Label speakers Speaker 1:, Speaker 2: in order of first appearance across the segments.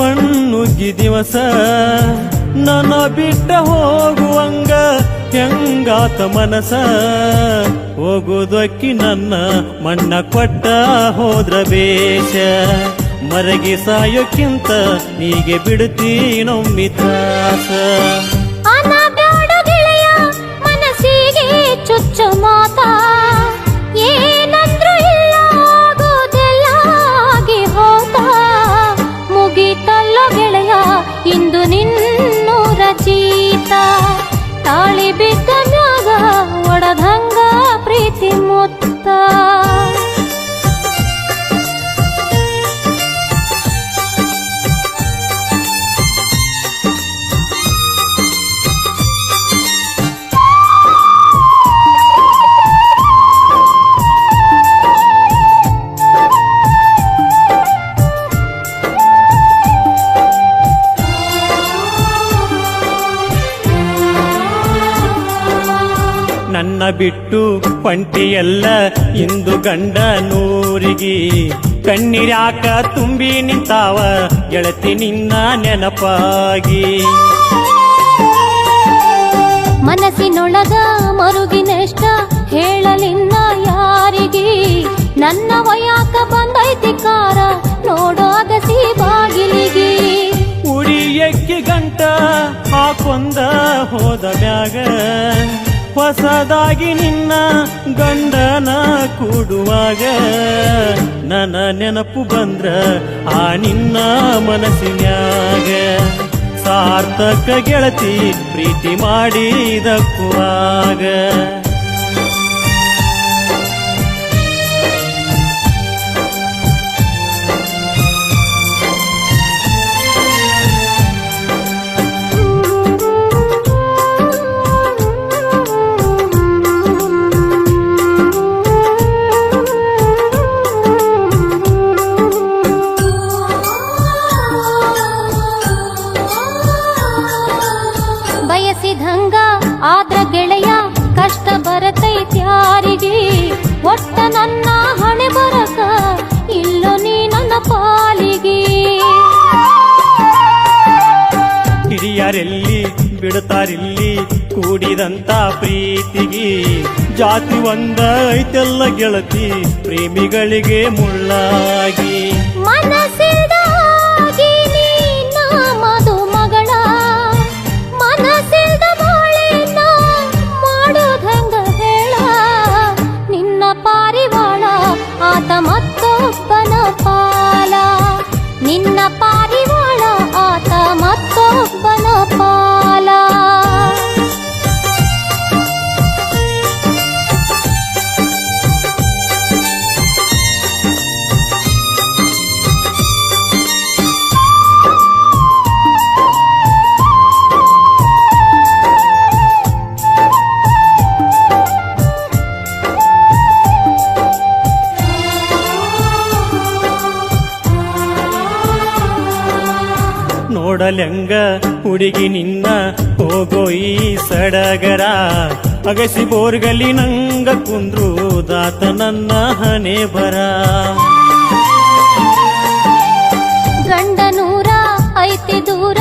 Speaker 1: ಹೊನ್ನುಗ್ಗಿ ದಿವಸ ನನ್ನ ಬಿಟ್ಟ ಹೋಗುವಂಗ ಹೆಂಗಾತ ಮನಸ ಹೋಗುದಕ್ಕಿ ನನ್ನ ಮಣ್ಣ ಕೊಟ್ಟ ಹೋದ್ರ ಬೇಷ ಮರಗಿ ಸಾಯೋಕ್ಕಿಂತ ನೀಗೆ ಬಿಡುತ್ತೀನೊಮ್ಮಿ ತ್ರಾಸ
Speaker 2: ಮನಸ್ಸಿಗೆ ಚುಚ್ಚು ಮಾತಾ ಏನಂದ್ರು ಇಲ್ಲ ಆಗೋದೆಲ್ಲ ಆಗಿ ಹೋತ ಮುಗಿತಲ್ಲೋ ಗೆಳೆಯ ಇಂದು ನಿನ್ನೂರ ಚೀತ ತಾಳಿ ಬಿದ್ದ ಮ್ಯಾಗ ಒಡದಂಗ ಪ್ರೀತಿ ಮುತ್ತ
Speaker 1: ನನ್ನ ಬಿಟ್ಟು ಪಂಟಿಯಲ್ಲ ಇಂದು ಗಂಡ ನೂರಿಗೆ ಕಣ್ಣೀರ್ಯಾಕ ತುಂಬಿ ನಿಂತಾವ ಗೆಳತಿ ನಿನ್ನ ನೆನಪಾಗಿ
Speaker 2: ಮನಸ್ಸಿನೊಳಗ ಮರುಗಿನೆಷ್ಟ ಹೇಳಲಿನ್ನ ಯಾರಿಗೆ ನನ್ನ ವಯಾಕ ಬಂದೈತಿ ಕಾರ ನೋಡೋ ಅಗಸಿ ಬಾಗಿಲಿಗೆ
Speaker 1: ಉಡಿಯಕ್ಕಿ ಗಂಟ ಹಾಕೊಂದ ಹೋದ ಮ್ಯಾಗ ಹೊಸದಾಗಿ ನಿನ್ನ ಗಂಡನ ಕೂಡುವಾಗ ನನ್ನ ನೆನಪು ಬಂದ್ರ ಆ ನಿನ್ನ ಮನಸ್ಸಿನ್ಯಾಗ ಸಾರ್ಥಕ ಗೆಳತಿ ಪ್ರೀತಿ ಮಾಡಿದಕ್ಕುವಾಗ
Speaker 2: ಬಯಸಿದಂಗ ಆದ್ರ ಗೆಳೆಯ ಕಷ್ಟ ಬರತೈತ್ಯಾರಿಗೆ ಒಟ್ಟ ನನ್ನ ಹಣೆ ಬರಕ ಇಲ್ಲೋ ನೀ ನನ್ನ ಪಾಲಿಗೆ
Speaker 1: ಹಿರಿಯರೆಲ್ಲಿ ಬಿಡುತ್ತಾರಿಲ್ಲಿ ಕೂಡಿದಂತ ಪ್ರೀತಿಗೆ ಜಾತಿ ಒಂದ ಐತೆಲ್ಲ ಗೆಳತಿ ಪ್ರೇಮಿಗಳಿಗೆ ಮುಳ್ಳಾಗಿ
Speaker 2: ಮನಸ್ಸಿಲ್ದಾಗಿ ನೀನ ಮದು ಮಗಳ ಮನಸ್ಸಿಲ್ದ ಬಾಳೆನ ಮಾಡೋದಂಗ ಹೇಳ ನಿನ್ನ ಪಾರಿವಾಳ ಆತ ಮತ್ತೊಬ್ಬನ ಪಾಲ ನಿನ್ನ ಪಾರಿವಾಳ ಆತ ಮತ್ತೊಬ್ಬನ ಪಾಲ
Speaker 1: ನೋಡಲೆಂಗ ಹುಡುಗಿ ನಿನ್ನ ಹೋಗೋ ಈ ಸಡಗರ ಅಗಸಿ ಬೋರ್ಗಲಿ ನಂಗ ಕುಂದ್ರು ದಾತ ನನ್ನ ಹಣೆ ಬರ
Speaker 2: ಗಂಡನೂರ ಐತಿ ದೂರ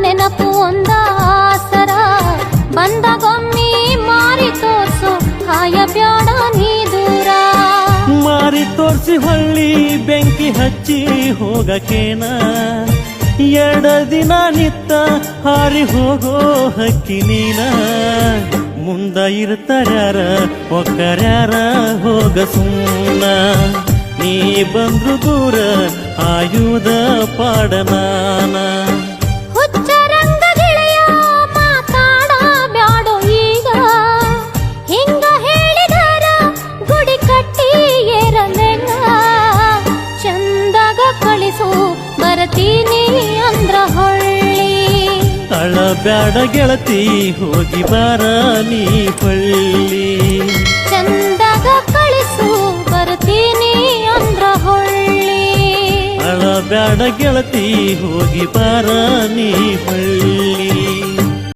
Speaker 2: ನೆನಪು ಒಂದ ಆಸರ ಬಂದಗೊಮ್ಮಿ ಮಾರಿ ತೋರ್ಸು ಹಾಯ ಬ್ಯಾಡ ನೀ ದೂರ
Speaker 1: ಮಾರಿ ತೋರ್ಸಿ ಹೊಳ್ಳಿ ಬೆಂಕಿ ಹಚ್ಚಿ ಹೋಗಕೇನ ಎಡ ದಿನ ನಿತ್ತ ಹಾರಿ ಹೋಗೋ ಹಕ್ಕಿ ನೀನ ಮುಂದ ಇರ್ತಾರ್ಯಾರ ಒಕ್ಕರ್ಯಾರ ಹೋಗ ಸುಮ್ಮನ ನೀ ಬಂದ್ರು ದೂರ ಆಯುಧ ಪಾಡನಾನ
Speaker 2: ಹುಚ್ಚರಂಗ ಗೆಳೆಯ ಮಾತಾಡ ಬ್ಯಾಡೋ ಈಗ ಹಿಂಗ ಹೇಳಿದರ ಗುಡಿ ಕಟ್ಟಿ ಏರಲೆಂಗ ಚಂದಾಗ ಕಳಿಸು ಬರತೀನಿ ಅಂದ್ರ ಹೊಳ್ಳಿ
Speaker 1: ಅಳಬ್ಯಾಡ ಗೆಳತಿ ಹೋಗಿ ಬಾರ ನೀ ಹೊಳ್ಳಿ
Speaker 2: ಚಂದಾಗ ಕಳಿಸು ಬರ್ತೀನಿ ಅಂದ್ರ ಹೊಳ್ಳಿ
Speaker 1: ಅಳಬ್ಯಾಡ ಗೆಳತಿ ಹೋಗಿ ಬಾರ ನೀ ಹೊಳ್ಳಿ